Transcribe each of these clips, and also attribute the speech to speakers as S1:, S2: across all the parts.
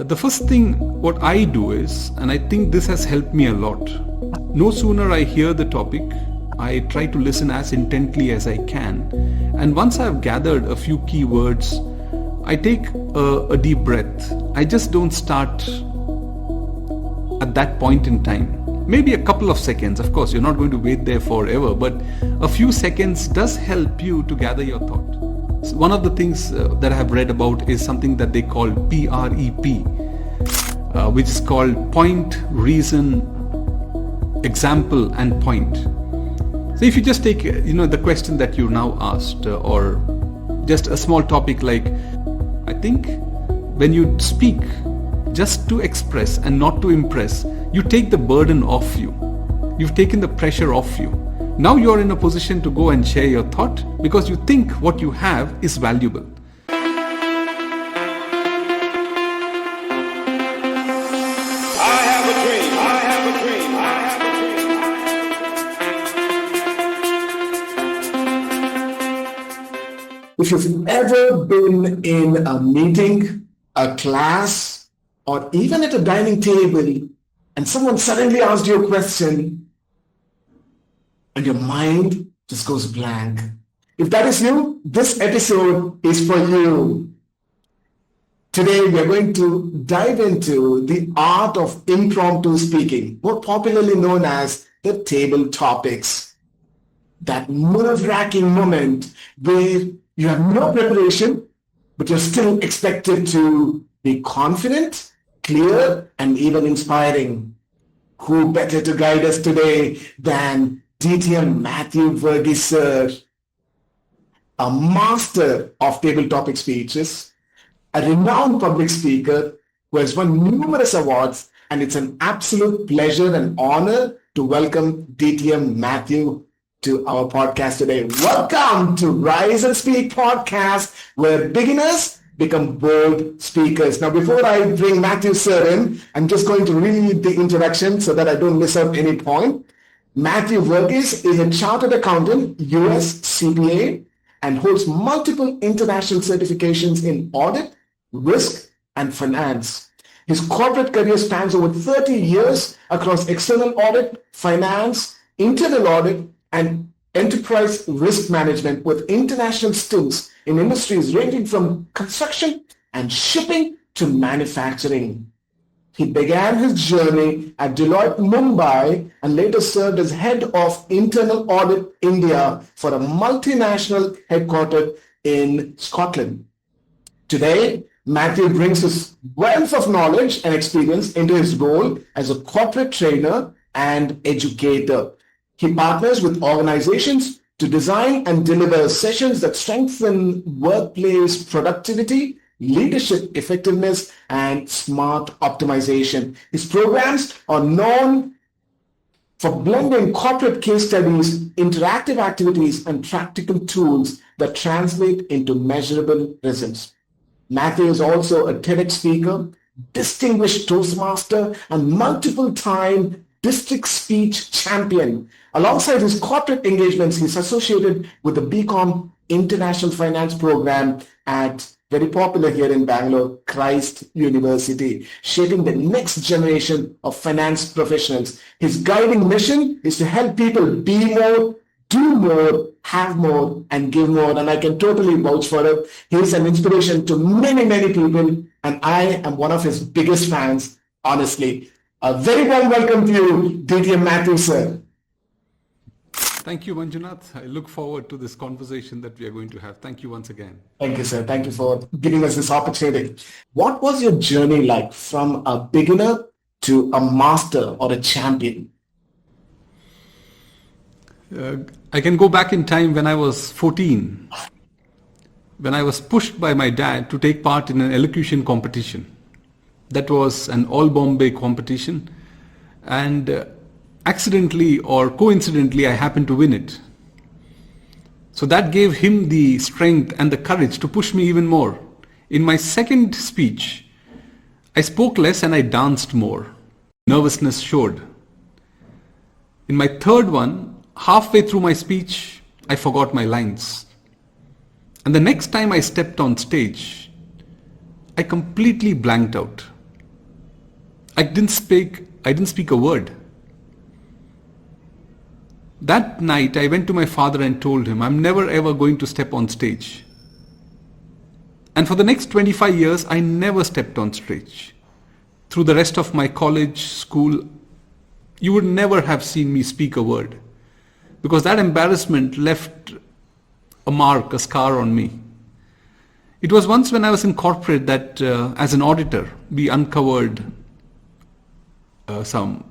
S1: The first thing what I do is, and I think this has helped me a lot, no sooner I hear the topic, I try to listen as intently as I can. And once I've gathered a few key words, I take a deep breath. I just don't start at that point in time. Maybe a couple of seconds. Of course, you're not going to wait there forever, but a few seconds does help you to gather your thought. So one of the things that I have read about is something that they call PREP, which is called point, reason, example, and point. So if you just take, the question that you now asked, or just a small topic like, I think when you speak just to express and not to impress, you take the burden off you. You've taken the pressure off you. Now you're in a position to go and share your thought because you think what you have is valuable.
S2: If you've ever been in a meeting, a class, or even at a dining table, and someone suddenly asked you a question, and your mind just goes blank. If that is you, this episode is for you. Today, we are going to dive into the art of impromptu speaking, more popularly known as the table topics. That nerve-wracking moment where you have no preparation, but you're still expected to be confident, clear, and even inspiring. Who better to guide us today than DTM Mathew Verghese sir, a master of table topic speeches, a renowned public speaker who has won numerous awards, and it's an absolute pleasure and honor to welcome DTM Mathew to our podcast today. Welcome to Rise and Speak podcast, where beginners become bold speakers. Now, before I bring Mathew sir in, I'm just going to read the introduction so that I don't miss out any point. Mathew Verghese is a chartered accountant, US CPA, and holds multiple international certifications in audit, risk, and finance. His corporate career spans over 30 years across external audit, finance, internal audit, and enterprise risk management, with international stints in industries ranging from construction and shipping to manufacturing. He began his journey at Deloitte, Mumbai, and later served as head of internal audit India for a multinational headquartered in Scotland. Today, Mathew brings his wealth of knowledge and experience into his role as a corporate trainer and educator. He partners with organizations to design and deliver sessions that strengthen workplace productivity, leadership effectiveness, and smart optimization. His programs are known for blending corporate case studies, interactive activities, and practical tools that translate into measurable results. Mathew is also a TEDx speaker, distinguished Toastmaster, and multiple-time district speech champion. Alongside his corporate engagements, he's associated with the BCom International Finance Program at, very popular here in Bangalore, Christ University, shaping the next generation of finance professionals. His guiding mission is to help people be more, do more, have more, and give more. And I can totally vouch for it. He is an inspiration to many, many people, and I am one of his biggest fans, honestly. A very warm welcome to you, DTM Mathew, sir.
S1: Thank you, Manjunath. I look forward to this conversation that we are going to have. Thank you once again.
S2: Thank you, sir. Thank you for giving us this opportunity. What was your journey like from a beginner to a master or a champion?
S1: I can go back in time when I was 14, when I was pushed by my dad to take part in an elocution competition. That was an all Bombay competition, and accidentally or coincidentally I happened to win it. So that gave him the strength and the courage to push me even more. In my second speech, I spoke less and I danced more. Nervousness showed. In my third one, halfway through my speech, I forgot my lines. And the next time I stepped on stage, I completely blanked out. I didn't speak a word. That night I went to my father and told him, I'm never ever going to step on stage. And for the next 25 years, I never stepped on stage. Through the rest of my college, school, you would never have seen me speak a word. Because that embarrassment left a mark, a scar on me. It was once when I was in corporate that as an auditor, we uncovered some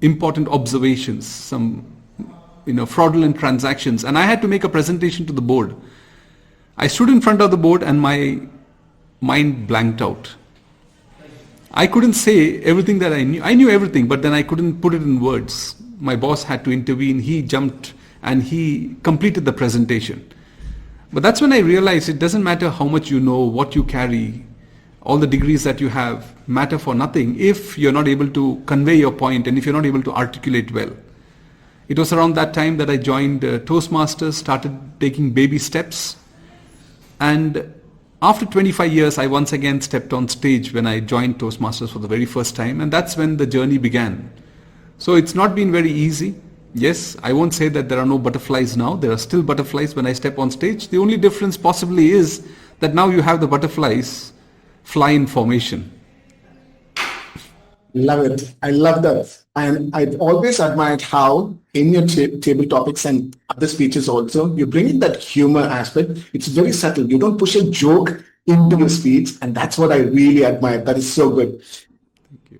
S1: important observations, some fraudulent transactions, and I had to make a presentation to the board. I stood in front of the board and my mind blanked out. I couldn't say everything that I knew. I knew everything, but then I couldn't put it in words. My boss had to intervene. He jumped and he completed the presentation. But that's when I realized it doesn't matter how much you know, what you carry, all the degrees that you have matter for nothing if you're not able to convey your point and if you're not able to articulate well. It was around that time that I joined Toastmasters, started taking baby steps. And after 25 years, I once again stepped on stage when I joined Toastmasters for the very first time. And that's when the journey began. So it's not been very easy. Yes, I won't say that there are no butterflies now. There are still butterflies when I step on stage. The only difference possibly is that now you have the butterflies fly in formation.
S2: Love it. I love that. And I've always admired how in your table topics and other speeches also, you bring in that humor aspect. It's very subtle. You don't push a joke into your speech. And that's what I really admire. That is so good.
S1: Thank you.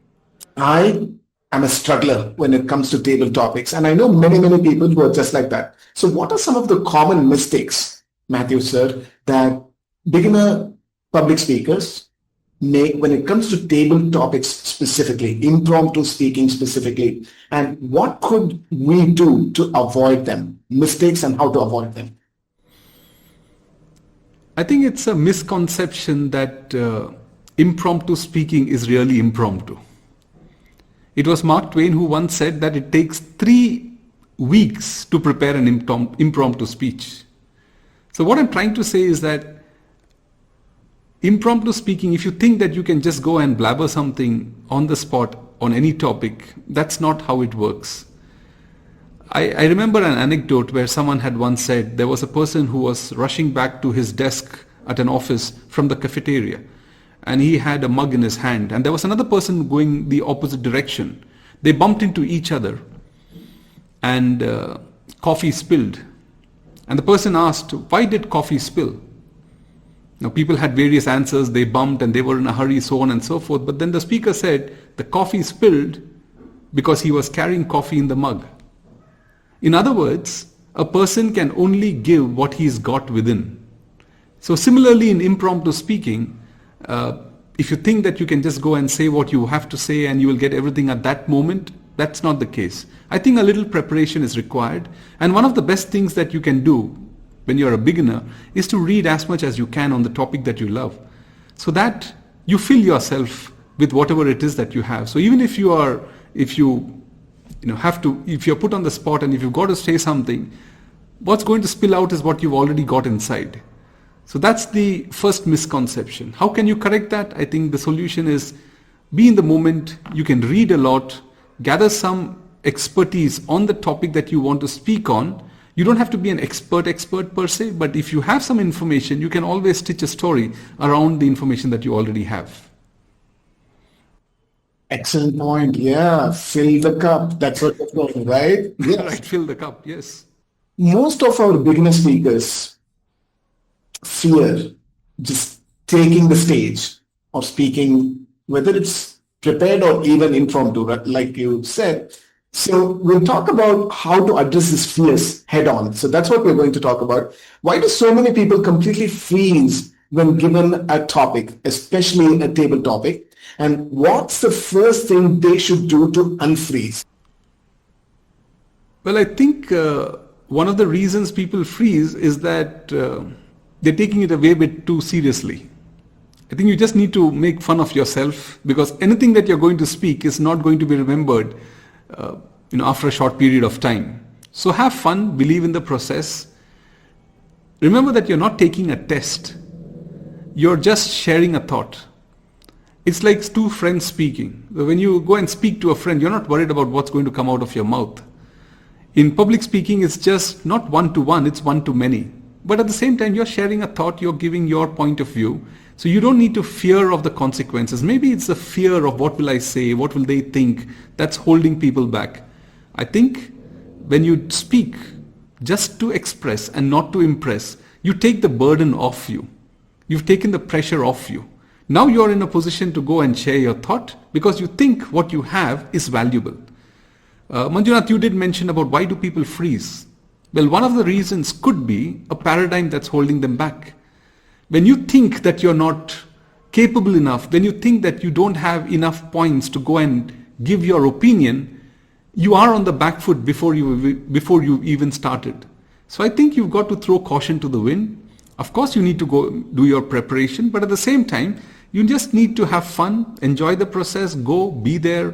S2: I am a struggler when it comes to table topics. And I know many, many people who are just like that. So what are some of the common mistakes, Mathew, sir, that beginner public speakers make when it comes to table topics specifically, impromptu speaking specifically, and what could we do to avoid them, mistakes and how to avoid them?
S1: I think it's a misconception that impromptu speaking is really impromptu. It was Mark Twain who once said that it takes 3 weeks to prepare an impromptu speech. So what I'm trying to say is that impromptu speaking, if you think that you can just go and blabber something on the spot on any topic, that's not how it works. I remember an anecdote where someone had once said there was a person who was rushing back to his desk at an office from the cafeteria and he had a mug in his hand and there was another person going the opposite direction. They bumped into each other and coffee spilled. And the person asked, why did coffee spill? Now people had various answers, they bumped and they were in a hurry, so on and so forth. But then the speaker said the coffee spilled because he was carrying coffee in the mug. In other words, a person can only give what he's got within. So similarly in impromptu speaking, if you think that you can just go and say what you have to say and you will get everything at that moment, that's not the case. I think a little preparation is required. And one of the best things that you can do when you're a beginner is to read as much as you can on the topic that you love so that you fill yourself with whatever it is that you have. So even if you're put on the spot and if you've got to say something, what's going to spill out is what you've already got inside. So that's the first misconception. How can you correct that? I think the solution is be in the moment. You can read a lot, gather some expertise on the topic that you want to speak on. You don't have to be an expert per se, but if you have some information, you can always stitch a story around the information that you already have.
S2: Excellent point. Yeah, fill the cup. That's what you're going, right? Yes.
S1: Right, fill the cup, yes.
S2: Most of our beginner speakers fear just taking the stage or speaking, whether it's prepared or even impromptu, like you said. So we'll talk about how to address these fears head on. So that's what we're going to talk about. Why do so many people completely freeze when given a topic, especially a table topic? And what's the first thing they should do to unfreeze?
S1: Well, I think one of the reasons people freeze is that they're taking it a way bit too seriously. I think you just need to make fun of yourself because anything that you're going to speak is not going to be remembered after a short period of time. So have fun, believe in the process. Remember that you're not taking a test. You're just sharing a thought. It's like two friends speaking. When you go and speak to a friend, you're not worried about what's going to come out of your mouth. In public speaking, it's just not one to one, it's one to many. But at the same time, you're sharing a thought, you're giving your point of view. So you don't need to fear of the consequences. Maybe it's the fear of what will I say, what will they think, that's holding people back. I think when you speak just to express and not to impress, you take the burden off you. You've taken the pressure off you. Now you're in a position to go and share your thought because you think what you have is valuable. Manjunath, you did mention about why do people freeze? Well, one of the reasons could be a paradigm that's holding them back. When you think that you're not capable enough, when you think that you don't have enough points to go and give your opinion, you are on the back foot before you even started. So I think you've got to throw caution to the wind. Of course, you need to go do your preparation, but at the same time, you just need to have fun, enjoy the process, go, be there,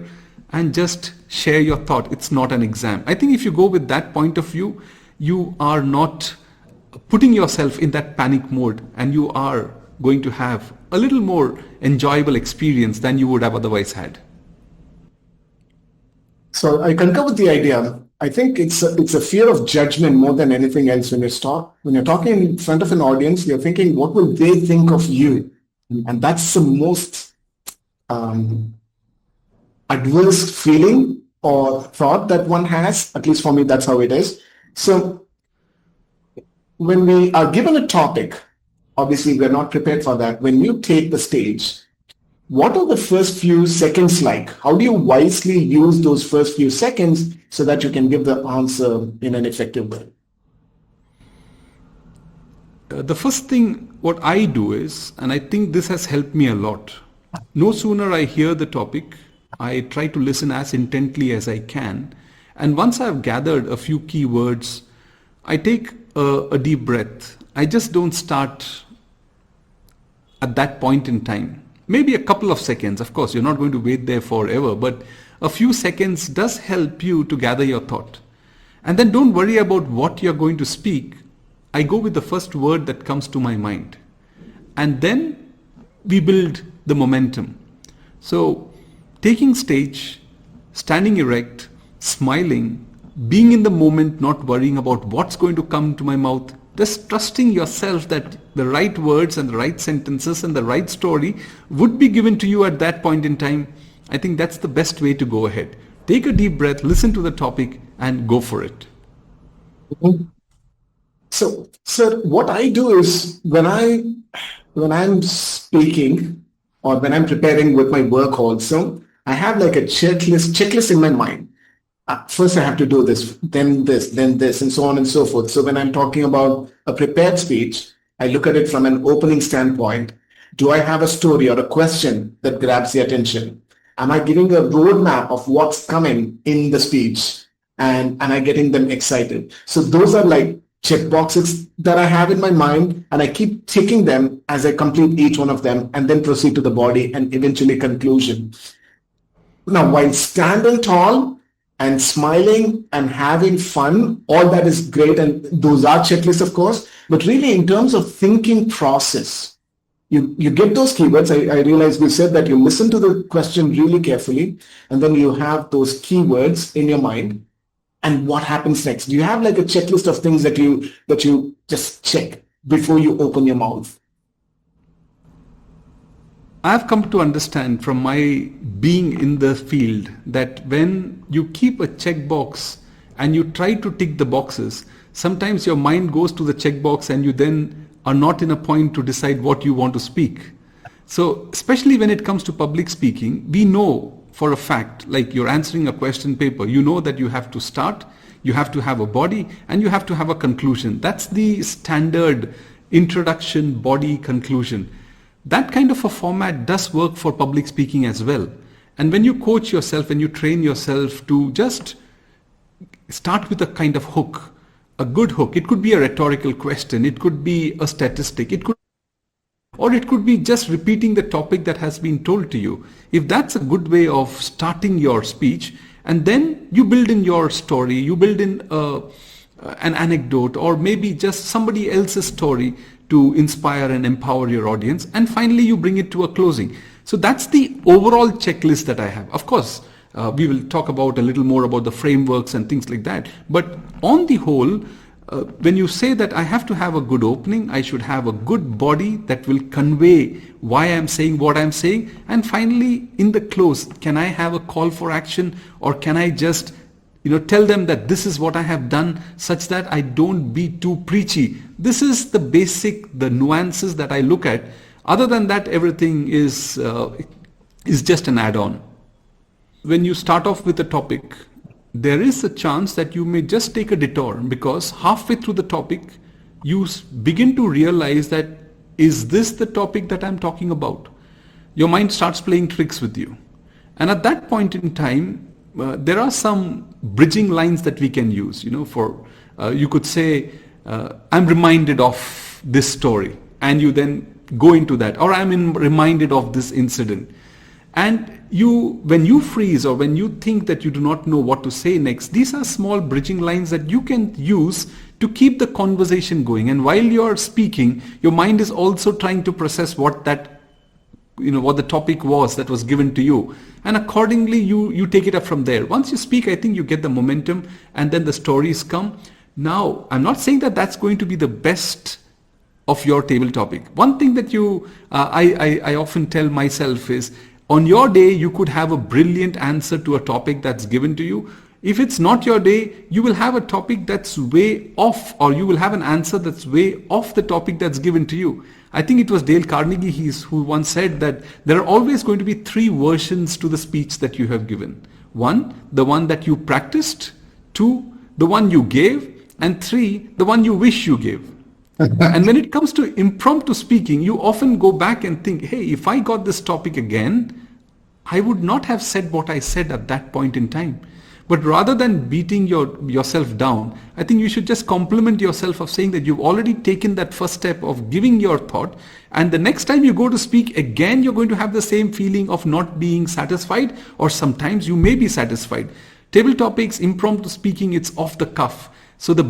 S1: and just share your thought. It's not an exam. I think if you go with that point of view, you are not putting yourself in that panic mode, and you are going to have a little more enjoyable experience than you would have otherwise had.
S2: So I concur with the idea. I think it's a fear of judgment more than anything else. When you're talking in front of an audience, you're thinking, what will they think of you? And that's the most adverse feeling or thought that one has. At least for me, that's how it is. So when we are given a topic, obviously we're not prepared for that. When you take the stage, what are the first few seconds like? How do you wisely use those first few seconds so that you can give the answer in an effective way?
S1: The first thing what I do is, and I think this has helped me a lot, no sooner I hear the topic, I try to listen as intently as I can. And once I've gathered a few key words, I take a deep breath. I just don't start at that point in time. Maybe a couple of seconds. Of course, you're not going to wait there forever, but a few seconds does help you to gather your thought. And then don't worry about what you're going to speak. I go with the first word that comes to my mind. And then we build the momentum. So taking stage, standing erect, smiling, being in the moment, not worrying about what's going to come to my mouth, just trusting yourself that the right words and the right sentences and the right story would be given to you at that point in time. I think that's the best way to go ahead. Take a deep breath, listen to the topic, and go for it.
S2: So, sir, what I do is when I'm speaking or when I'm preparing with my work also, I have like a checklist in my mind. First, I have to do this, then this, and so on and so forth. So when I'm talking about a prepared speech, I look at it from an opening standpoint. Do I have a story or a question that grabs the attention? Am I giving a roadmap of what's coming in the speech? And am I getting them excited? So those are like check boxes that I have in my mind, and I keep ticking them as I complete each one of them and then proceed to the body and eventually conclusion. Now, while standing tall and smiling and having fun, all that is great, and those are checklists, of course, but really in terms of thinking process, you get those keywords. I realize we said that you listen to the question really carefully, and then you have those keywords in your mind. And what happens next? Do you have like a checklist of things that you just check before you open your mouth?
S1: I've come to understand from my being in the field that when you keep a checkbox and you try to tick the boxes, sometimes your mind goes to the checkbox and you then are not in a point to decide what you want to speak. So especially when it comes to public speaking, we know for a fact, like you're answering a question paper, you know that you have to start, you have to have a body, and you have to have a conclusion. That's the standard introduction, body, conclusion. That kind of a format does work for public speaking as well. And when you coach yourself and you train yourself to just start with a kind of hook, a good hook, it could be a rhetorical question, it could be a statistic, it could be just repeating the topic that has been told to you. If that's a good way of starting your speech, and then you build in your story, you build in an anecdote or maybe just somebody else's story to inspire and empower your audience, and finally you bring it to a closing. So that's the overall checklist that I have. Of course, we will talk about a little more about the frameworks and things like that. But on the whole, when you say that I have to have a good opening, I should have a good body that will convey why I'm saying what I'm saying. And finally, in the close, can I have a call for action, or can I just tell them that this is what I have done, such that I don't be too preachy. This is the nuances that I look at. Other than that, everything is just an add-on. When you start off with a topic, there is a chance that you may just take a detour, because halfway through the topic, you begin to realize that, is this the topic that I'm talking about? Your mind starts playing tricks with you. And at that point in time, there are some bridging lines that we can use. You could say, I'm reminded of this story, and you then go into that, or I'm reminded of this incident. And when you freeze, or when you think that you do not know what to say next, these are small bridging lines that you can use to keep the conversation going. And while you're speaking, your mind is also trying to process what the topic was that was given to you. And accordingly, you take it up from there. Once you speak, I think you get the momentum, and then the stories come. Now, I'm not saying that that's going to be the best of your table topic. One thing that I often tell myself is, on your day, you could have a brilliant answer to a topic that's given to you. If it's not your day, you will have a topic that's way off, or you will have an answer that's way off the topic that's given to you. I think it was Dale Carnegie who once said that there are always going to be 3 versions to the speech that you have given. 1, the one that you practiced. 2, the one you gave. And 3, the one you wish you gave. And when it comes to impromptu speaking, you often go back and think, hey, if I got this topic again, I would not have said what I said at that point in time. But rather than beating yourself down, I think you should just compliment yourself of saying that you've already taken that first step of giving your thought, and the next time you go to speak again, you're going to have the same feeling of not being satisfied, or sometimes you may be satisfied. Table topics, impromptu speaking, it's off the cuff. So the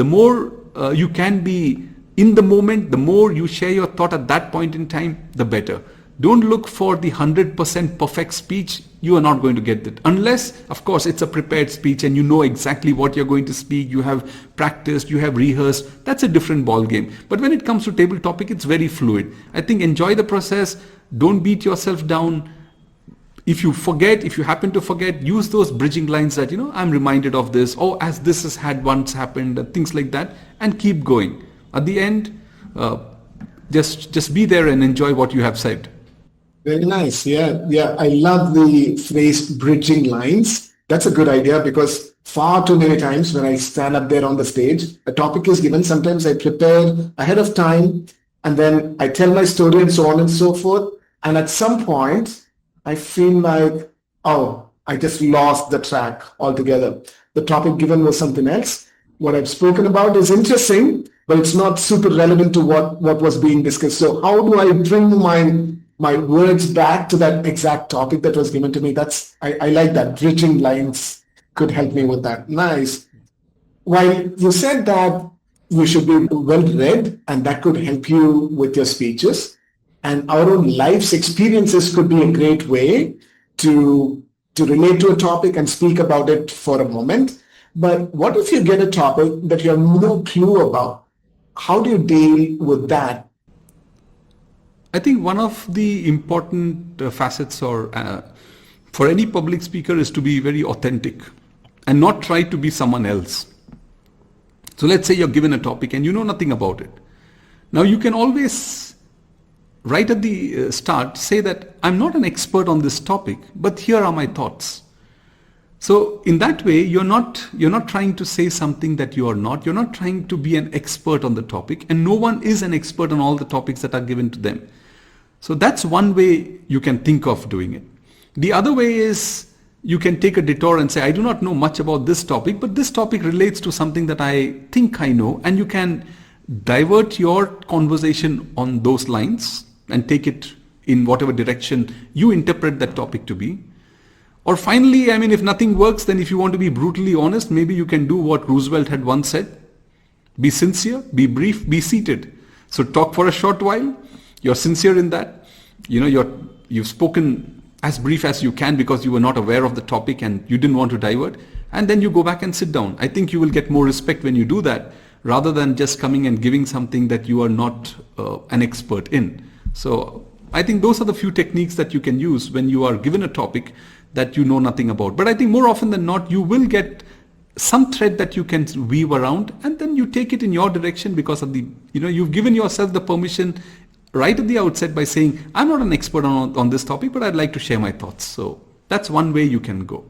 S1: more you can be in the moment, the more you share your thought at that point in time, the better. Don't look for the 100% perfect speech. You are not going to get that. Unless, of course, it's a prepared speech and you know exactly what you're going to speak. You have practiced, you have rehearsed. That's a different ball game. But when it comes to table topic, it's very fluid. I think enjoy the process. Don't beat yourself down. If you happen to forget, use those bridging lines that, I'm reminded of this, or as this has had once happened, things like that, and keep going. At the end, just be there and enjoy what you have said.
S2: Very nice. Yeah. I love the phrase bridging lines. That's a good idea, because far too many times when I stand up there on the stage, a topic is given. Sometimes I prepare ahead of time, and then I tell my story and so on and so forth. And at some point, I feel like, I just lost the track altogether. The topic given was something else. What I've spoken about is interesting, but it's not super relevant to what was being discussed. So how do I bring my words back to that exact topic that was given to me? I like that. Bridging lines could help me with that. Nice. While you said that you should be well read, and that could help you with your speeches, and our own life's experiences could be a great way to relate to a topic and speak about it for a moment. But what if you get a topic that you have no clue about? How do you deal with that?
S1: I think one of the important facets for any public speaker is to be very authentic and not try to be someone else. So let's say you're given a topic and you know nothing about it. Now you can always, right at the start, say that I'm not an expert on this topic, but here are my thoughts. So in that way, you're not trying to say something that you are not. You're not trying to be an expert on the topic, and no one is an expert on all the topics that are given to them. So that's one way you can think of doing it. The other way is you can take a detour and say, I do not know much about this topic, but this topic relates to something that I think I know, and you can divert your conversation on those lines and take it in whatever direction you interpret that topic to be. Or finally, if nothing works, then if you want to be brutally honest, maybe you can do what Roosevelt had once said. Be sincere, be brief, be seated. So talk for a short while. You're sincere in that. You're you've spoken as brief as you can because you were not aware of the topic and you didn't want to divert, and then you go back and sit down. I think you will get more respect when you do that rather than just coming and giving something that you are not an expert in. So I think those are the few techniques that you can use when you are given a topic that you know nothing about. But I think more often than not, you will get some thread that you can weave around, and then you take it in your direction because of the, you've given yourself the permission right at the outset by saying, I'm not an expert on this topic, but I'd like to share my thoughts. So that's one way you can go.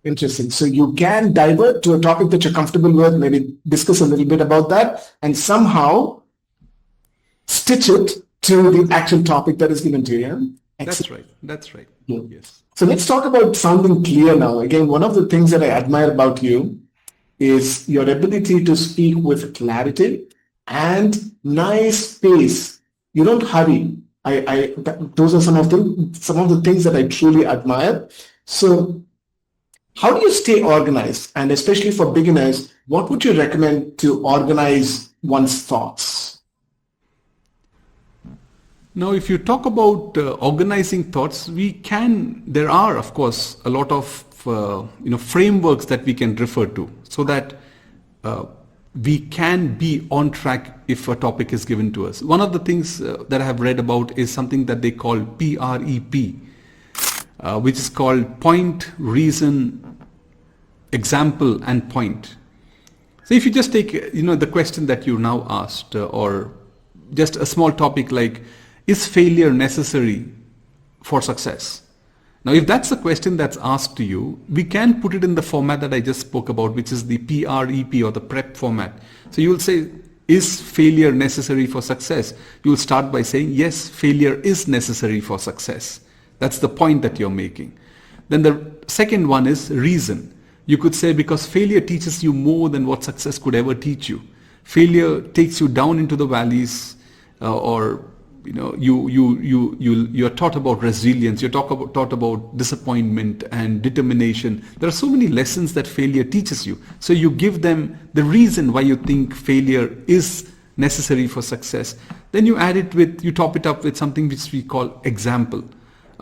S2: Interesting. So you can divert to a topic that you're comfortable with, maybe discuss a little bit about that, and somehow stitch it to the actual topic that is given to you.
S1: Excellent. That's right.
S2: Yeah.
S1: Yes.
S2: So let's talk about sounding clear now. Again, one of the things that I admire about you is your ability to speak with clarity and nice pace. You don't hurry. Those are some of the things that I truly admire. So how do you stay organized? And especially for beginners, what would you recommend to organize one's thoughts?
S1: Now, if you talk about organizing thoughts, there are, of course, a lot of, frameworks that we can refer to so that we can be on track if a topic is given to us. One of the things that I have read about is something that they call PREP, which is called point, reason, example, and point. So if you just take, the question that you now asked, or just a small topic like, is failure necessary for success? Now, if that's the question that's asked to you, we can put it in the format that I just spoke about, which is the PREP or the PrEP format. So you will say, is failure necessary for success? You will start by saying, yes, failure is necessary for success. That's the point that you're making. Then the second one is reason. You could say, because failure teaches you more than what success could ever teach you. Failure takes you down into the valleys, you're taught about resilience, you're taught about disappointment and determination. There are so many lessons that failure teaches you. So you give them the reason why you think failure is necessary for success. Then you top it up with something which we call example.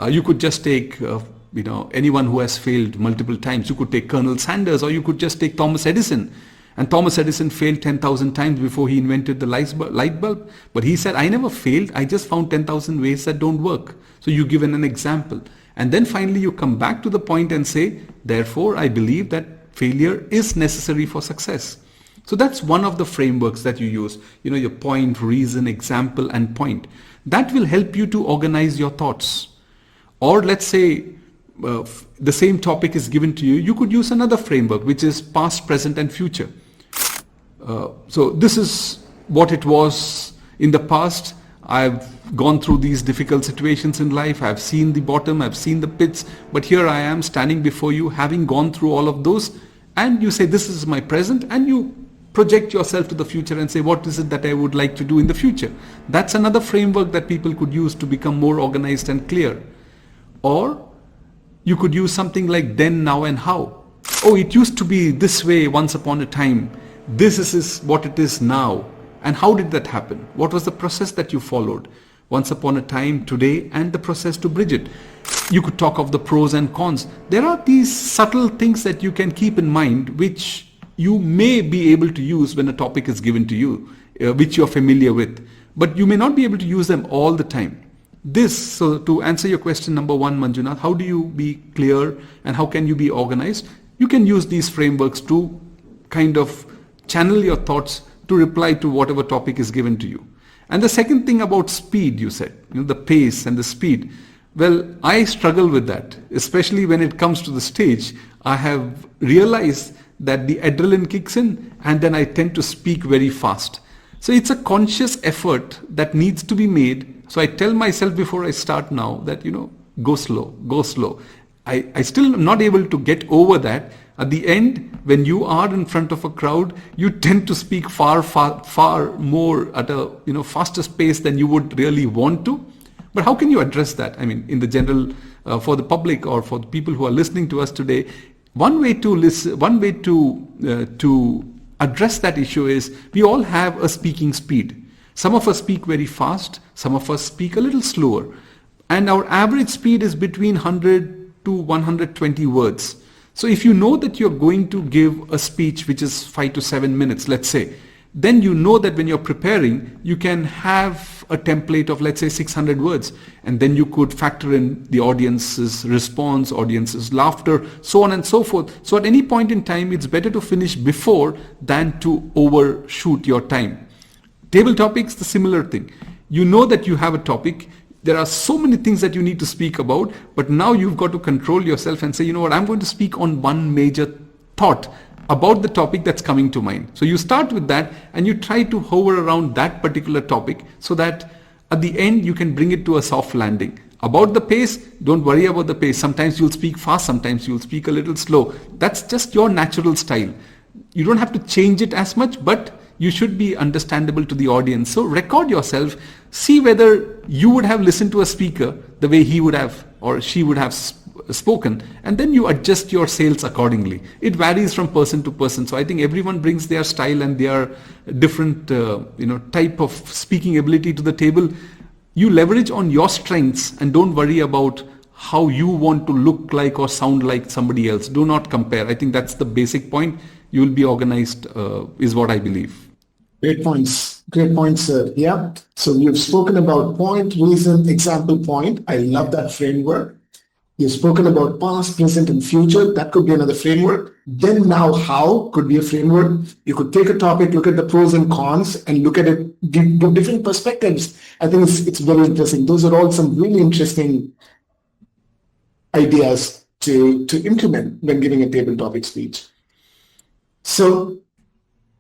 S1: You could just take, anyone who has failed multiple times. You could take Colonel Sanders, or you could just take Thomas Edison. And Thomas Edison failed 10,000 times before he invented the light bulb. But he said, I never failed. I just found 10,000 ways that don't work. So you give an example. And then finally you come back to the point and say, therefore, I believe that failure is necessary for success. So that's one of the frameworks that you use. Your point, reason, example, and point. That will help you to organize your thoughts. Or let's say, the same topic is given to you, you could use another framework, which is past, present, and future. So this is what it was in the past. I've gone through these difficult situations in life. I've seen the bottom, I've seen the pits, but here I am standing before you, having gone through all of those. And you say, this is my present, and you project yourself to the future and say, what is it that I would like to do in the future? That's another framework that people could use to become more organized and clear. Or you could use something like then, now, and how. Oh, it used to be this way once upon a time. This is what it is now. And how did that happen? What was the process that you followed? Once upon a time, today, and the process to bridge it. You could talk of the pros and cons. There are these subtle things that you can keep in mind, which you may be able to use when a topic is given to you, which you're familiar with. But you may not be able to use them all the time. So to answer your question number one, Manjunath, how do you be clear and how can you be organized? You can use these frameworks to kind of channel your thoughts to reply to whatever topic is given to you. And the second thing about speed, you said, the pace and the speed. Well, I struggle with that, especially when it comes to the stage. I have realized that the adrenaline kicks in and then I tend to speak very fast. So it's a conscious effort that needs to be made. So I tell myself before I start now that, go slow, go slow. I still am not able to get over that. At the end, when you are in front of a crowd, you tend to speak far more at a faster pace than you would really want to. But how can you address that? I mean, in the general, for the public or for the people who are listening to us today, one way to address that issue is we all have a speaking speed. Some of us speak very fast, some of us speak a little slower. and our average speed is between 100 to 120 words. So if you know that you're going to give a speech which is 5 to 7 minutes, let's say, then you know that when you're preparing, you can have a template of, let's say, 600 words. And then you could factor in the audience's response, audience's laughter, so on and so forth. So at any point in time, it's better to finish before than to overshoot your time. Table topics, the similar thing. You know that you have a topic. There are so many things that you need to speak about, but now you've got to control yourself and say, you know what, I'm going to speak on one major thought about the topic that's coming to mind. So you start with that and you try to hover around that particular topic so that at the end you can bring it to a soft landing. About the pace, don't worry about the pace. Sometimes you'll speak fast, sometimes you'll speak a little slow. That's just your natural style. You don't have to change it as much, but you should be understandable to the audience. So record yourself, see whether you would have listened to a speaker the way he would have or she would have spoken, and then you adjust your sales accordingly. It varies from person to person. So I think everyone brings their style and their different type of speaking ability to the table. You leverage on your strengths and don't worry about how you want to look like or sound like somebody else. Do not compare. I think that's the basic point. You will be organized, is what I believe.
S2: Great points. Great points, sir. Yeah. So you've spoken about point, reason, example, point. I love that framework. You've spoken about past, present, and future. That could be another framework. Then now how could be a framework. You could take a topic, look at the pros and cons, and look at it, give different perspectives. I think it's very interesting. Those are all some really interesting ideas to implement when giving a table topic speech. So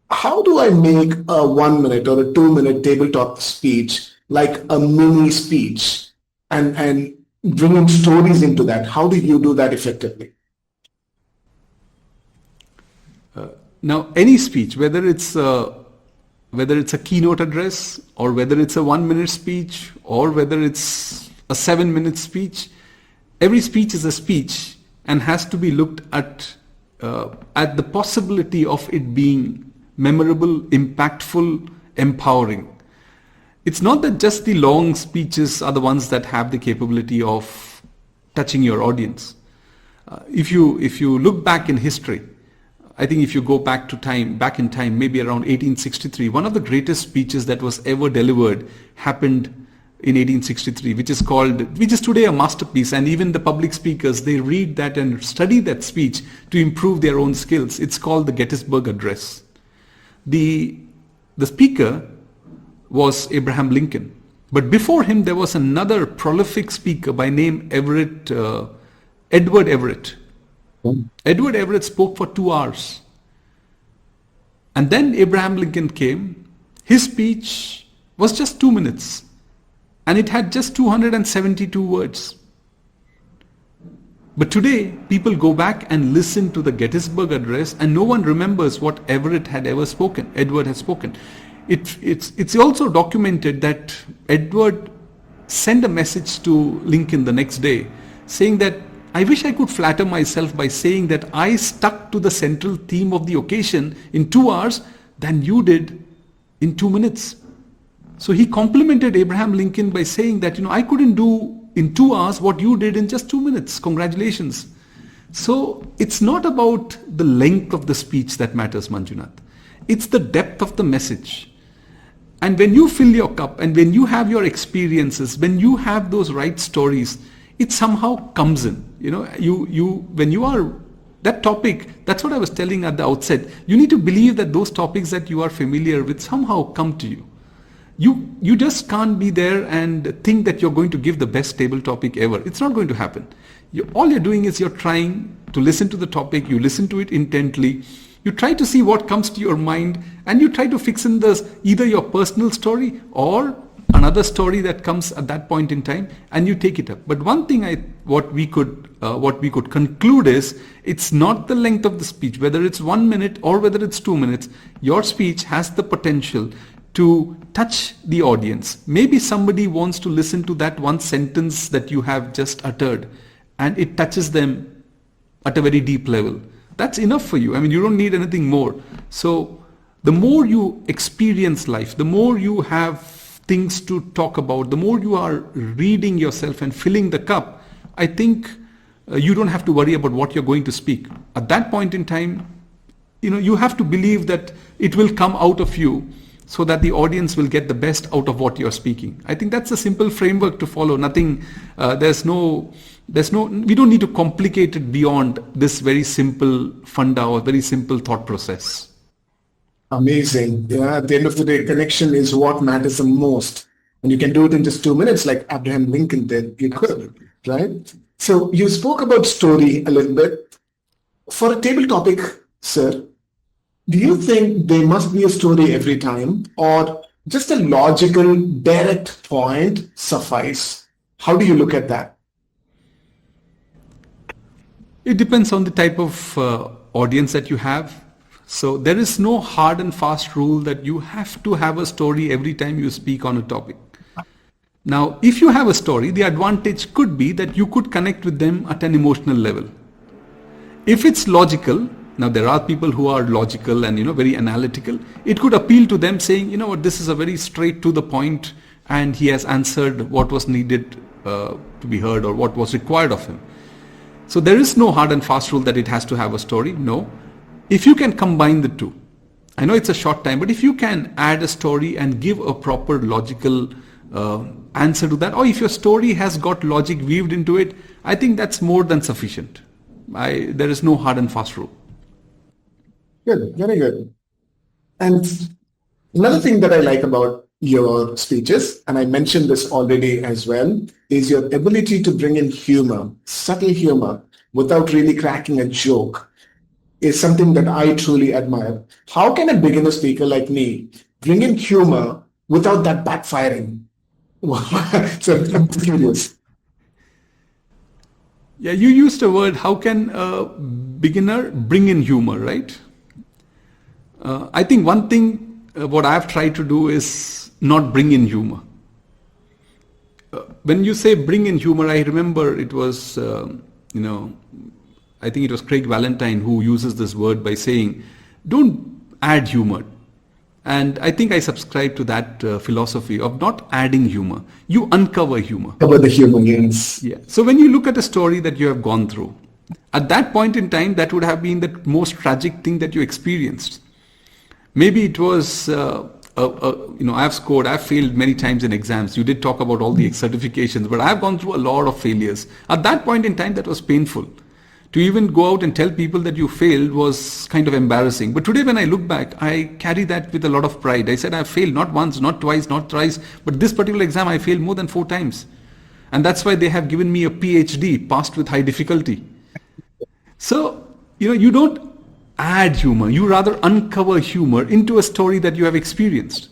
S2: how do I make a 1 minute or a 2 minute tabletop speech like a mini speech and bringing stories into that? How do you do that effectively?
S1: Now, any speech, whether it's a keynote address or whether it's a 1 minute speech or whether it's a 7 minute speech, every speech is a speech and has to be looked at the possibility of it being memorable, impactful, empowering. It's not that just the long speeches are the ones that have the capability of touching your audience. If you look back in history, I think if you go back in time, maybe around 1863, one of the greatest speeches that was ever delivered happened in 1863, which is today a masterpiece, and even the public speakers, they read that and study that speech to improve their own skills. It's called the Gettysburg Address. The speaker was Abraham Lincoln. But before him, there was another prolific speaker by name Edward Everett. Edward Everett spoke for 2 hours. And then Abraham Lincoln came. His speech was just 2 minutes. And it had just 272 words. But today, people go back and listen to the Gettysburg Address and no one remembers what Everett had ever spoken, Edward has spoken. It's also documented that Edward sent a message to Lincoln the next day saying that, I wish I could flatter myself by saying that I stuck to the central theme of the occasion in 2 hours than you did in 2 minutes. So he complimented Abraham Lincoln by saying that, I couldn't do in 2 hours what you did in just 2 minutes. Congratulations. So it's not about the length of the speech that matters, Manjunath. It's the depth of the message. And when you fill your cup and when you have your experiences, when you have those right stories, it somehow comes in. When you are that topic, that's what I was telling at the outset. You need to believe that those topics that you are familiar with somehow come to you. You just can't be there and think that you're going to give the best table topic ever. It's not going to happen. All you're doing is you're trying to listen to the topic, you listen to it intently, you try to see what comes to your mind, and you try to fix in either your personal story or another story that comes at that point in time, and you take it up. But one thing what we could conclude is, it's not the length of the speech, whether it's 1 minute or whether it's 2 minutes. Your speech has the potential to touch the audience. Maybe somebody wants to listen to that one sentence that you have just uttered and it touches them at a very deep level. That's enough for you. You don't need anything more. So the more you experience life, the more you have things to talk about, the more you are reading yourself and filling the cup, I think you don't have to worry about what you're going to speak. At that point in time, you have to believe that it will come out of you so that the audience will get the best out of what you're speaking. I think that's a simple framework to follow. Nothing, we don't need to complicate it beyond this very simple funda or very simple thought process.
S2: Amazing. Yeah, at the end of the day, connection is what matters the most. And you can do it in just 2 minutes like Abraham Lincoln did. You could, right? So you spoke about story a little bit. For a table topic, sir, do you think there must be a story every time, or just a logical, direct point suffice? How do you look at that?
S1: It depends on the type of audience that you have. So there is no hard and fast rule that you have to have a story every time you speak on a topic. Now, if you have a story, the advantage could be that you could connect with them at an emotional level. If it's logical, now there are people who are logical and very analytical, it could appeal to them saying, what, this is a very straight to the point and he has answered what was needed to be heard or what was required of him. So there is no hard and fast rule that it has to have a story. No. If you can combine the two, I know it's a short time, but if you can add a story and give a proper logical answer to that, or if your story has got logic weaved into it, I think that's more than sufficient. There is no hard and fast rule.
S2: Good, very good. And another thing that I like about your speeches, and I mentioned this already as well, is your ability to bring in humor, subtle humor, without really cracking a joke, is something that I truly admire. How can a beginner speaker like me bring in humor without that backfiring? So I'm curious.
S1: Yeah, you used a word, how can a beginner bring in humor, right? I think one thing what I've tried to do is not bring in humor. When you say bring in humor, I remember it was, I think it was Craig Valentine who uses this word by saying, don't add humor. And I think I subscribe to that philosophy of not adding humor. You uncover humor.
S2: Cover the humor, yes.
S1: Yeah. So when you look at a story that you have gone through, at that point in time, that would have been the most tragic thing that you experienced. Maybe it was, I've failed many times in exams. You did talk about all the certifications, but I've gone through a lot of failures. At that point in time, that was painful. To even go out and tell people that you failed was kind of embarrassing. But today when I look back, I carry that with a lot of pride. I said I failed not once, not twice, not thrice, but this particular exam I failed more than 4 times. And that's why they have given me a PhD, passed with high difficulty. So, you don't add humor. You rather uncover humor into a story that you have experienced.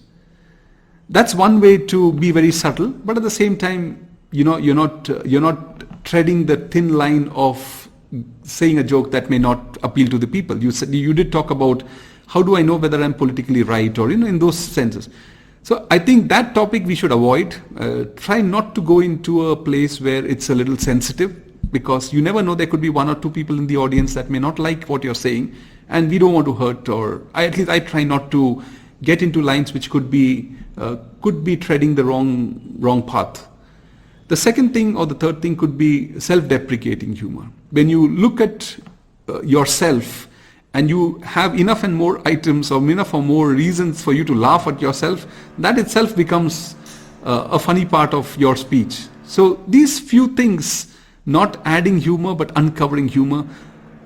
S1: That's one way to be very subtle, but at the same time, you're not treading the thin line of saying a joke that may not appeal to the people. You did talk about how do I know whether I'm politically right or in those senses. So I think that topic we should avoid. Try not to go into a place where it's a little sensitive, because you never know, there could be 1 or 2 people in the audience that may not like what you're saying, and we don't want to hurt, or at least I try not to get into lines which could be treading the wrong path. The second thing or the third thing could be self-deprecating humor. When you look at yourself and you have enough and more items or enough or more reasons for you to laugh at yourself, that itself becomes a funny part of your speech. So these few things, not adding humor but uncovering humor,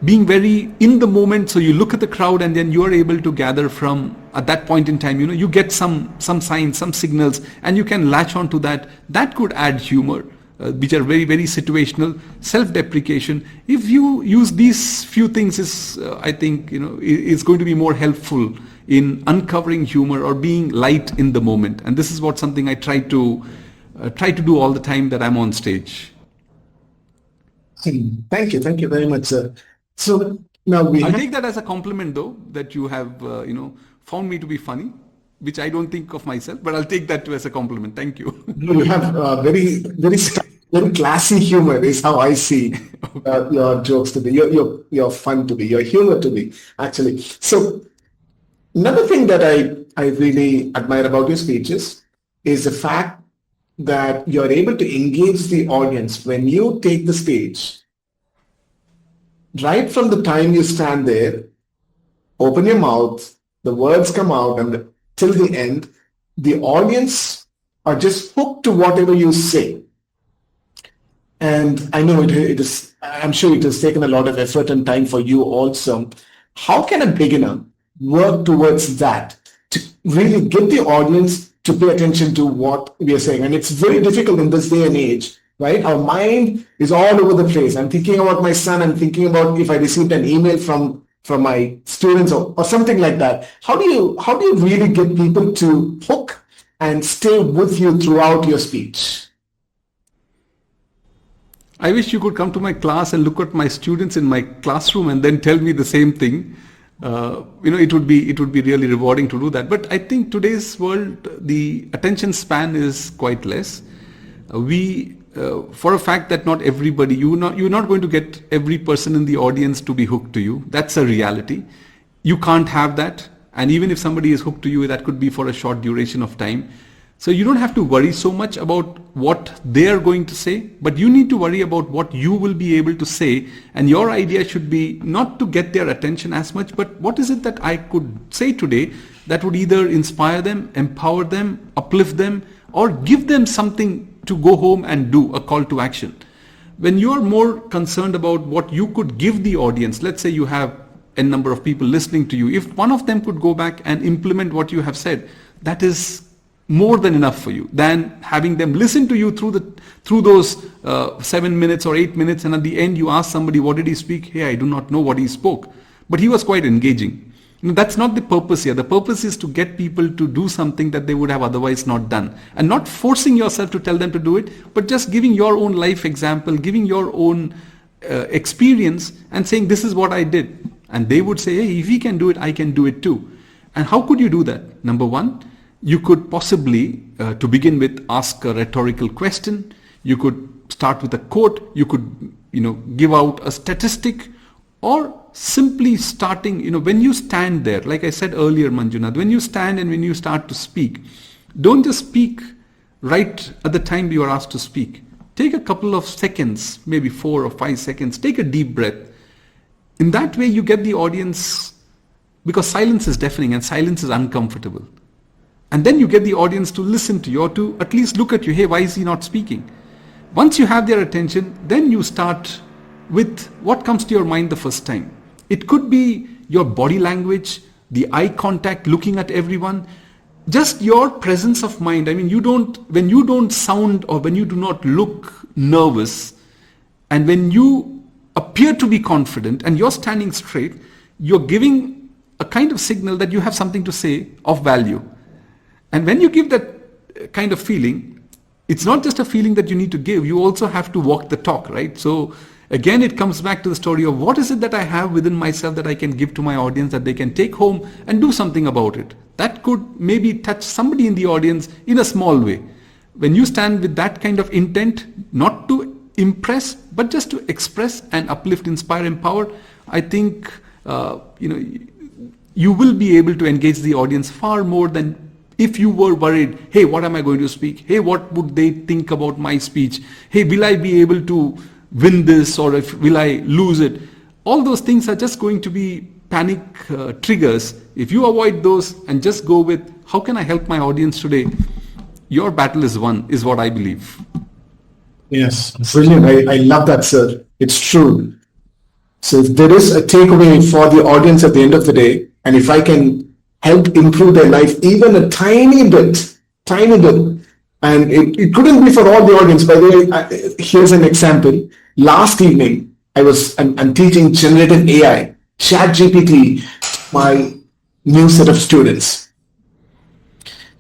S1: being very in the moment, so you look at the crowd and then you are able to gather from at that point in time, you get some signs, some signals, and you can latch on to that. That could add humor, which are very, very situational. Self-deprecation, if you use these few things, I think is going to be more helpful in uncovering humor or being light in the moment. And this is something I try to do all the time that I'm on stage.
S2: Thank you very much, sir. So now
S1: I'll take that as a compliment, though, that you have found me to be funny, which I don't think of myself, but I'll take that as a compliment. Thank you.
S2: You have very, very, very classy humor is how I see your jokes to be, your fun to be, your humor to be, actually. So another thing that I really admire about your speeches is the fact that you're able to engage the audience when you take the stage. Right from the time you stand there, open your mouth, the words come out, and till the end, the audience are just hooked to whatever you say. And I know I'm sure it has taken a lot of effort and time for you also. How can a beginner work towards that to really get the audience to pay attention to what we are saying? And it's very difficult in this day and age, right? Our mind is all over the place. I'm thinking about my son. I'm thinking about if I received an email from my students or something like that. How do you really get people to hook and stay with you throughout your speech?
S1: I wish you could come to my class and look at my students in my classroom and then tell me the same thing. It would be really rewarding to do that. But I think today's world, the attention span is quite less. For a fact that not everybody, you're not going to get every person in the audience to be hooked to you. That's a reality. You can't have that. And even if somebody is hooked to you, that could be for a short duration of time. So you don't have to worry so much about what they're going to say, but you need to worry about what you will be able to say. And your idea should be not to get their attention as much, but what is it that I could say today that would either inspire them, empower them, uplift them, or give them something to go home and do, a call to action. When you're more concerned about what you could give the audience, let's say you have a number of people listening to you, if one of them could go back and implement what you have said, that is more than enough for you than having them listen to you through those 7 minutes or 8 minutes, and at the end you ask somebody, what did he speak? Hey, I do not know what he spoke, but he was quite engaging. That's not the purpose here. The purpose is to get people to do something that they would have otherwise not done, and not forcing yourself to tell them to do it, but just giving your own life example, giving your own experience and saying, this is what I did. And they would say, hey, if he can do it, I can do it too. And how could you do that? Number one, you could possibly, to begin with, ask a rhetorical question. You could start with a quote. You could, give out a statistic, or simply starting, when you stand there, like I said earlier, Manjunath, when you stand and when you start to speak, don't just speak right at the time you are asked to speak. Take a couple of seconds, maybe 4 or 5 seconds, take a deep breath. In that way, you get the audience, because silence is deafening and silence is uncomfortable. And then you get the audience to listen to you, or to at least look at you. Hey, why is he not speaking? Once you have their attention, then you start with what comes to your mind the first time. It could be your body language, the eye contact, looking at everyone, just your presence of mind. I mean, when you don't sound, or when you do not look nervous, and when you appear to be confident and you're standing straight, you're giving a kind of signal that you have something to say of value. And when you give that kind of feeling, it's not just a feeling that you need to give, you also have to walk the talk, right? So again, it comes back to the story of what is it that I have within myself that I can give to my audience that they can take home and do something about it. That could maybe touch somebody in the audience in a small way. When you stand with that kind of intent, not to impress, but just to express and uplift, inspire, empower, I think, you will be able to engage the audience far more than if you were worried, hey, what am I going to speak? Hey, what would they think about my speech? Hey, will I be able to win this, or will I lose it? All those things are just going to be panic triggers. If you avoid those and just go with, how can I help my audience today? Your battle is won, is what I believe.
S2: Yes, brilliant. I love that, sir. It's true. So if there is a takeaway for the audience at the end of the day, and if I can help improve their life even a tiny bit, and it couldn't be for all the audience. By the way, here's an example. Last evening, I'm teaching generative AI, ChatGPT, my new set of students.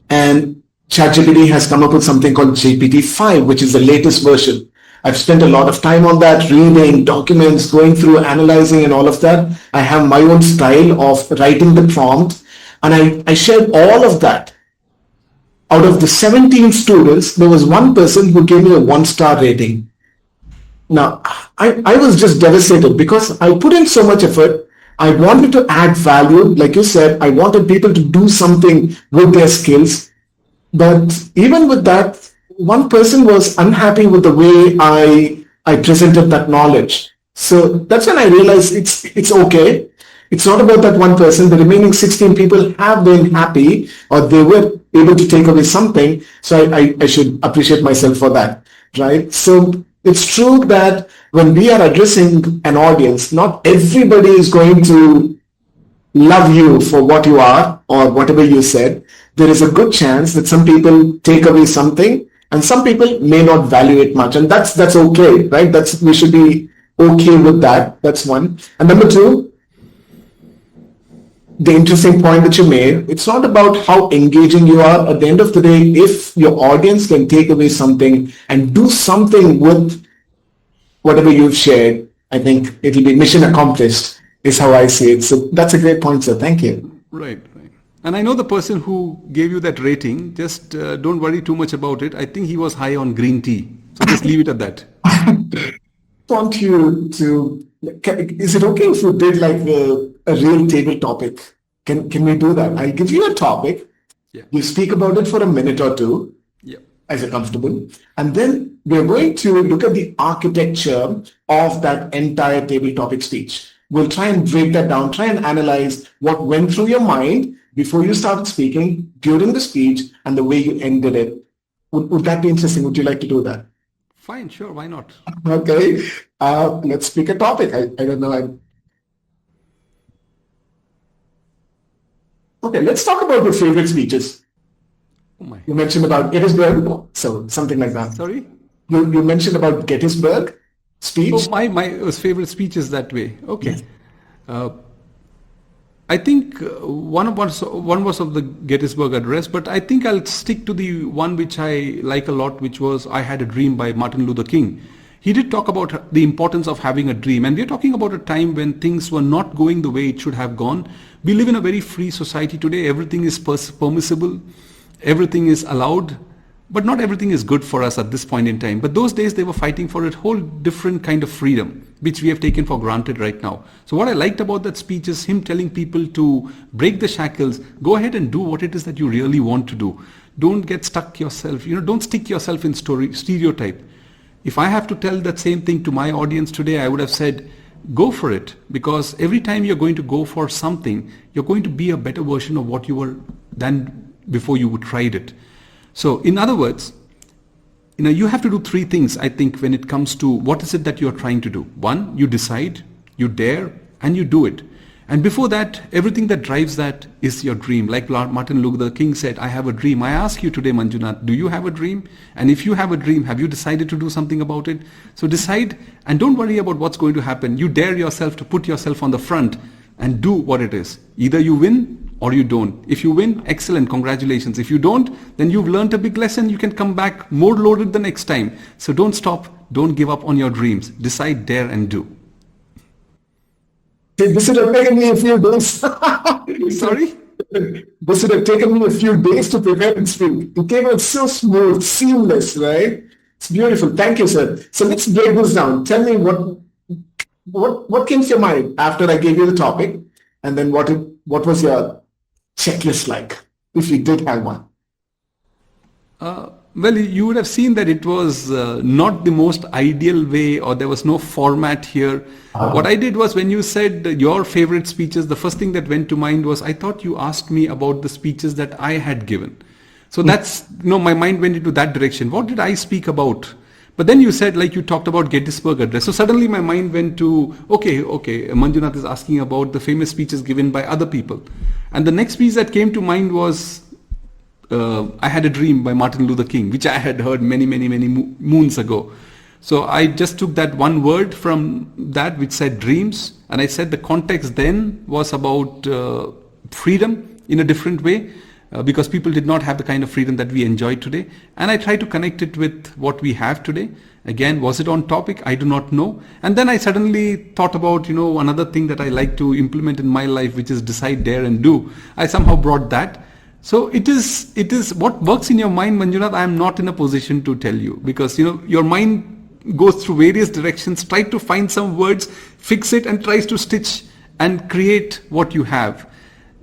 S2: And ChatGPT has come up with something called GPT-5, which is the latest version. I've spent a lot of time on that, reading documents, going through, analyzing, and all of that. I have my own style of writing the prompt, and I shared all of that. Out of the 17 students, there was one person who gave me a 1-star rating. Now, I was just devastated because I put in so much effort. I wanted to add value. Like you said, I wanted people to do something with their skills. But even with that, one person was unhappy with the way I presented that knowledge. So that's when I realized it's okay. It's not about that one person. The remaining 16 people have been happy, or they were able to take away something. So I should appreciate myself for that, right? So it's true that when we are addressing an audience, not everybody is going to love you for what you are or whatever you said. There is a good chance that some people take away something and some people may not value it much. And that's okay, right? We should be okay with that. That's one. And number two, the interesting point that you made, it's not about how engaging you are. At the end of the day, if your audience can take away something and do something with whatever you've shared, I think it'll be mission accomplished, is how I see it. So that's a great point, sir. Thank you.
S1: Right. And I know the person who gave you that rating, just don't worry too much about it. I think he was high on green tea. So just leave it at that.
S2: I want you to, is it okay if you did like a real table topic? Can we do that? I'll give you a topic.
S1: Yeah.
S2: You speak about it for a minute or two.
S1: Yeah.
S2: As you're comfortable. And then we're going to look at the architecture of that entire table topic speech. We'll try and break that down, try and analyze what went through your mind before you started speaking, during the speech, and the way you ended it. Would that be interesting? Would you like to do that?
S1: Fine, sure, why not?
S2: Okay, let's pick a topic. I don't know. Okay, let's talk about your favorite speeches.
S1: Oh my.
S2: You mentioned about Gettysburg, so something like that.
S1: Sorry?
S2: You mentioned about Gettysburg speech.
S1: Oh, my favorite speech is that way. Okay. Yes. I think one was of the Gettysburg Address, but I think I'll stick to the one which I like a lot, which was I Had a Dream by Martin Luther King. He did talk about the importance of having a dream, and we're talking about a time when things were not going the way it should have gone. We live in a very free society today. Everything is permissible, everything is allowed, but not everything is good for us at this point in time. But those days they were fighting for a whole different kind of freedom, which we have taken for granted right now. So what I liked about that speech is him telling people to break the shackles, go ahead and do what it is that you really want to do. Don't get stuck yourself, don't stick yourself in stereotype. If I have to tell that same thing to my audience today, I would have said, go for it, because every time you're going to go for something, you're going to be a better version of what you were than before you tried it. So in other words, you have to do three things, I think, when it comes to what is it that you're trying to do. One, you decide, you dare, and you do it. And before that, everything that drives that is your dream. Like Martin Luther King said, I have a dream. I ask you today, Manjunath, do you have a dream? And if you have a dream, have you decided to do something about it? So decide and don't worry about what's going to happen. You dare yourself to put yourself on the front and do what it is. Either you win or you don't. If you win, excellent, congratulations. If you don't, then you've learned a big lesson. You can come back more loaded the next time. So don't stop. Don't give up on your dreams. Decide, dare, and do.
S2: This would have taken me a few days.
S1: Sorry?
S2: This would have taken me a few days to prepare and speak. It came out so smooth, seamless, right? It's beautiful. Thank you, sir. So let's break this down. Tell me what came to your mind after I gave you the topic, and then what was your checklist like, if you did have one?
S1: Well, you would have seen that it was not the most ideal way, or there was no format here. What I did was, when you said your favorite speeches, the first thing that went to mind was, I thought you asked me about the speeches that I had given. So that's, my mind went into that direction. What did I speak about? But then you said, like, you talked about Gettysburg Address. So suddenly my mind went to, okay, Manjunath is asking about the famous speeches given by other people. And the next speech that came to mind was, I Had a Dream by Martin Luther King, which I had heard many moons ago. So I just took that one word from that, which said dreams, and I said the context then was about freedom in a different way, because people did not have the kind of freedom that we enjoy today. And I tried to connect it with what we have today. Again, was it on topic? I do not know. And then I suddenly thought about, another thing that I like to implement in my life, which is decide, dare, and do. I somehow brought that. So it is what works in your mind, Manjunath. I am not in a position to tell you, because your mind goes through various directions, try to find some words, fix it, and tries to stitch and create what you have.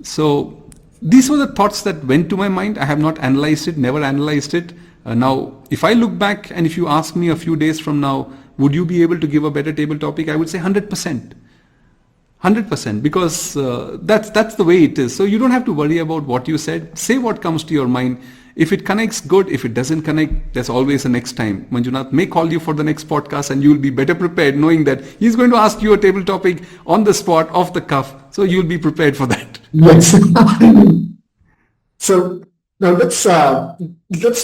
S1: So these were the thoughts that went to my mind. I have not analyzed it, never analyzed it. Now, if I look back and if you ask me a few days from now, would you be able to give a better table topic? I would say 100%. 100%, because that's the way it is. So you don't have to worry about what you said. Say what comes to your mind. If it connects, good. If it doesn't connect, there's always a next time. Manjunath may call you for the next podcast and you'll be better prepared knowing that he's going to ask you a table topic on the spot, off the cuff. So you'll be prepared for that.
S2: Yes. So now let's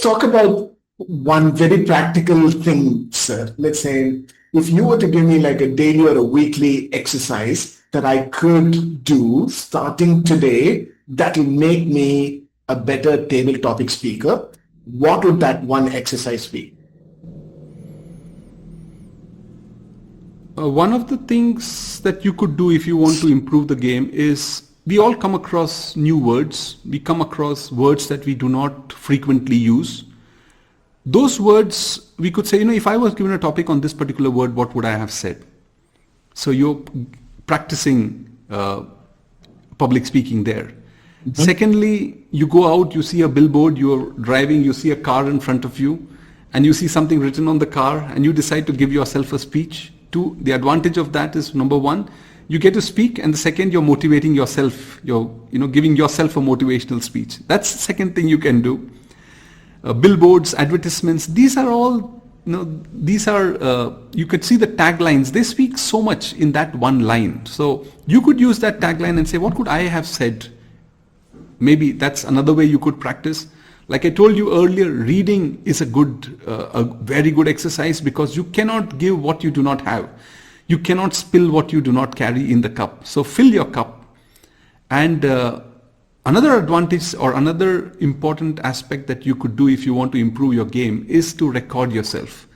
S2: talk about one very practical thing, sir. Let's say if you were to give me like a daily or a weekly exercise that I could do starting today, that will make me a better table topic speaker, what would that one exercise be?
S1: One of the things that you could do if you want to improve the game is, we all come across new words. We come across words that we do not frequently use. Those words, we could say, if I was given a topic on this particular word, what would I have said? So you're practicing public speaking there. Mm-hmm. Secondly, you go out, you see a billboard, you're driving, you see a car in front of you, and you see something written on the car, and you decide to give yourself a speech. Two, the advantage of that is, number one, you get to speak, and the second, you're motivating yourself. You're giving yourself a motivational speech. That's the second thing you can do. Billboards, advertisements, these are all, you could see the taglines. They speak so much in that one line. So you could use that tagline and say, what could I have said? Maybe that's another way you could practice. Like I told you earlier, reading is a very good exercise, because you cannot give what you do not have. You cannot spill what you do not carry in the cup. So fill your cup. And another advantage or another important aspect that you could do if you want to improve your game is to record yourself.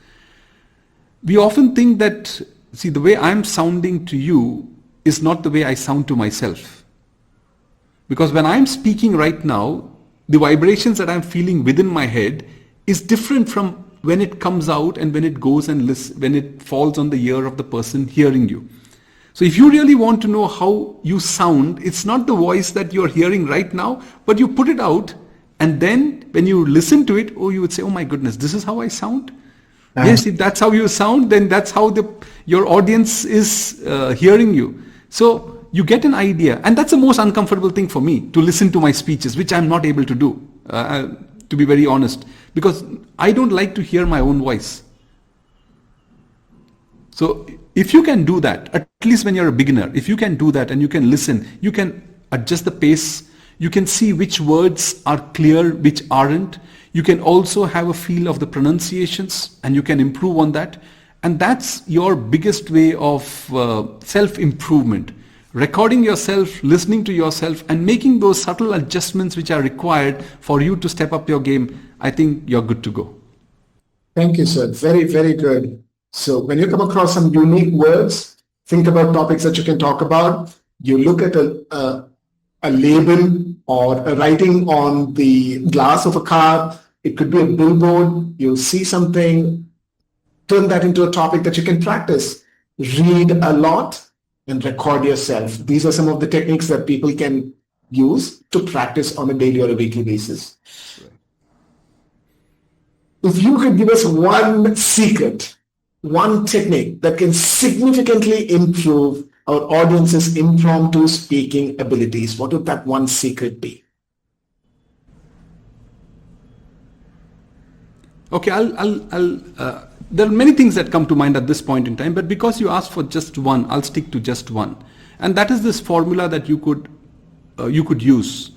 S1: We often think that, the way I'm sounding to you is not the way I sound to myself. Because when I'm speaking right now, the vibrations that I'm feeling within my head is different from when it comes out and when it goes and when it falls on the ear of the person hearing you. So if you really want to know how you sound, it's not the voice that you're hearing right now, but you put it out, and then when you listen to it, you would say, oh my goodness, this is how I sound? Yes, if that's how you sound, then that's how your audience is hearing you. So you get an idea, and that's the most uncomfortable thing for me, to listen to my speeches, which I'm not able to do, to be very honest, because I don't like to hear my own voice. So if you can do that, at least when you're a beginner, if you can do that and you can listen, you can adjust the pace, you can see which words are clear, which aren't. You can also have a feel of the pronunciations, and you can improve on that. And that's your biggest way of self-improvement. Recording yourself, listening to yourself, and making those subtle adjustments which are required for you to step up your game. I think you're good to go.
S2: Thank you, sir. Very, very good. So when you come across some unique words, think about topics that you can talk about. You look at a label or a writing on the glass of a car. It could be a billboard. You'll see something, turn that into a topic that you can practice. Read a lot and record yourself. These are some of the techniques that people can use to practice on a daily or a weekly basis. If you could give us one secret, one technique that can significantly improve our audience's impromptu speaking abilities, what would that one secret be?
S1: Okay, there are many things that come to mind at this point in time, but because you asked for just one, I'll stick to just one. And that is this formula that you could use.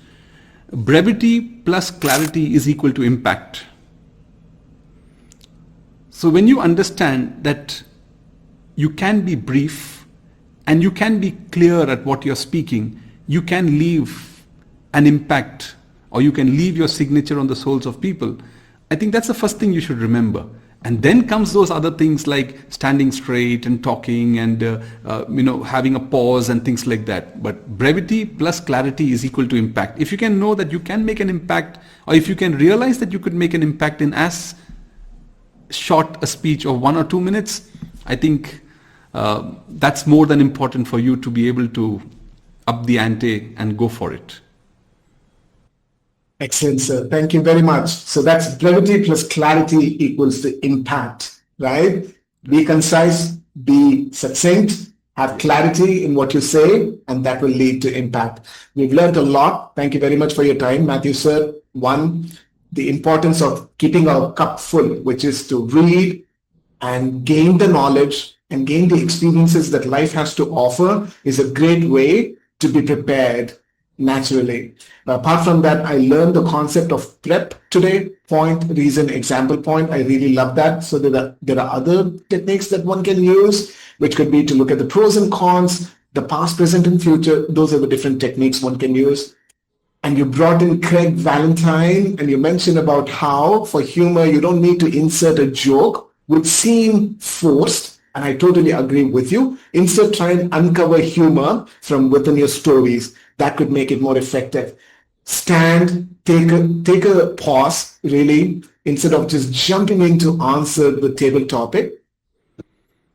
S1: Brevity plus clarity is equal to impact. So when you understand that you can be brief and you can be clear at what you're speaking, you can leave an impact, or you can leave your signature on the souls of people. I think that's the first thing you should remember. And then comes those other things like standing straight and talking and having a pause and things like that. But brevity plus clarity is equal to impact. If you can know that you can make an impact, or if you can realize that you could make an impact in as short a speech of 1 or 2 minutes, I think that's more than important for you to be able to up the ante and go for it.
S2: Excellent, sir. Thank you very much. So that's brevity plus clarity equals the impact, right? Be concise, be succinct, have clarity in what you say, and that will lead to impact. We've learned a lot. Thank you very much for your time, Mathew, sir. One, the importance of keeping our cup full, which is to read and gain the knowledge and gain the experiences that life has to offer, is a great way to be prepared naturally. Now, apart from that, I learned the concept of prep today. Point, reason, example, point. I really love that. So there are other techniques that one can use, which could be to look at the pros and cons, the past, present, and future. Those are the different techniques one can use. And you brought in Craig Valentine, and you mentioned about how for humor, you don't need to insert a joke which seem forced. And I totally agree with you. Instead, try and uncover humor from within your stories. That could make it more effective. Stand, take a pause, really, instead of just jumping in to answer the table topic.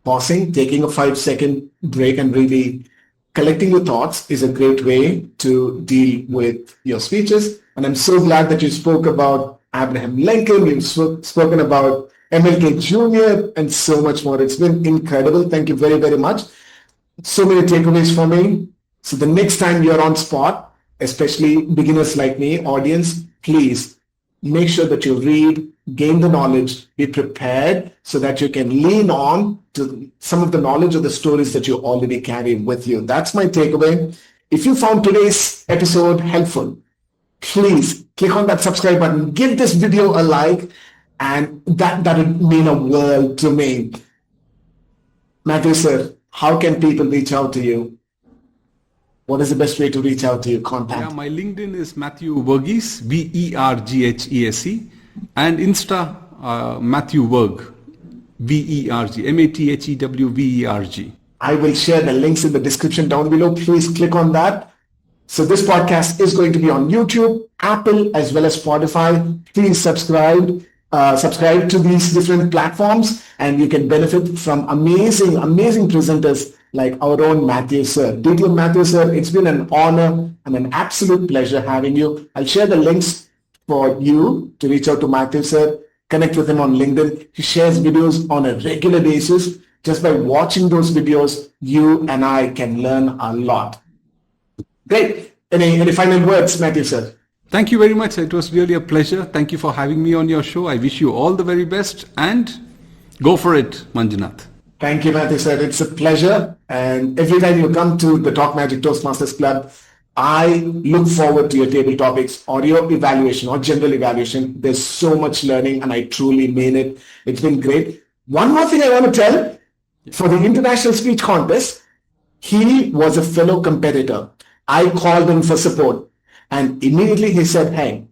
S2: Pausing, taking a 5-second break and really collecting your thoughts is a great way to deal with your speeches. And I'm so glad that you spoke about Abraham Lincoln, you've spoken about MLK Jr., and so much more. It's been incredible. Thank you very, very much. So many takeaways for me. So the next time you're on spot, especially beginners like me, audience, please make sure that you read, gain the knowledge, be prepared so that you can lean on to some of the knowledge of the stories that you already carry with you. That's my takeaway. If you found today's episode helpful, please click on that subscribe button, give this video a like, and that would mean a world to me. Mathew, sir, how can people reach out to you? What is the best way to reach out to you? Contact.
S1: Yeah, my LinkedIn is Mathew Verghese, Verghese, and Insta Mathew Verg, Verg, Mathewverg.
S2: I will share the links in the description down below. Please click on that. So this podcast is going to be on YouTube, Apple, as well as Spotify. Please subscribe to these different platforms, and you can benefit from amazing presenters like our own Mathew sir. DTM Mathew sir, it's been an honor and an absolute pleasure having you. I'll share the links for you to reach out to Mathew sir, connect with him on LinkedIn. He shares videos on a regular basis. Just by watching those videos, you and I can learn a lot. Great. Any final words, Mathew sir?
S1: Thank you very much. It was really a pleasure. Thank you for having me on your show. I wish you all the very best, and go for it, Manjunath.
S2: Thank you, Mathew sir. It's a pleasure. And every time you come to the Talk Magic Toastmasters Club, I look forward to your table topics or your evaluation or general evaluation. There's so much learning, and I truly mean it. It's been great. One more thing I want to tell. For the International Speech Contest, he was a fellow competitor. I called him for support. And immediately he said, hey,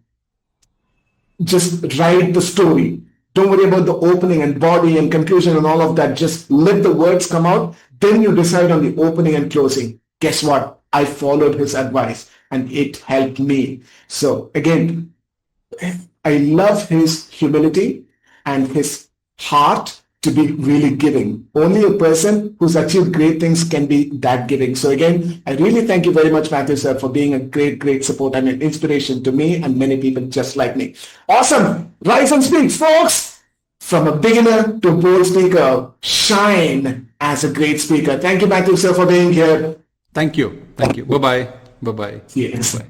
S2: just write the story. Don't worry about the opening and body and conclusion and all of that. Just let the words come out. Then you decide on the opening and closing. Guess what? I followed his advice and it helped me. So again, I love his humility and his heart to be really giving. Only a person who's achieved great things can be that giving. So again, I really thank you very much, Mathew sir, for being a great support and an inspiration to me and many people just like me. Awesome. Rise and speak, folks. From a beginner to a bold speaker, shine as a great speaker. Thank you, Mathew sir, for being here.
S1: Thank you. Bye-bye. Bye-bye.
S2: Yes.
S1: Bye-bye.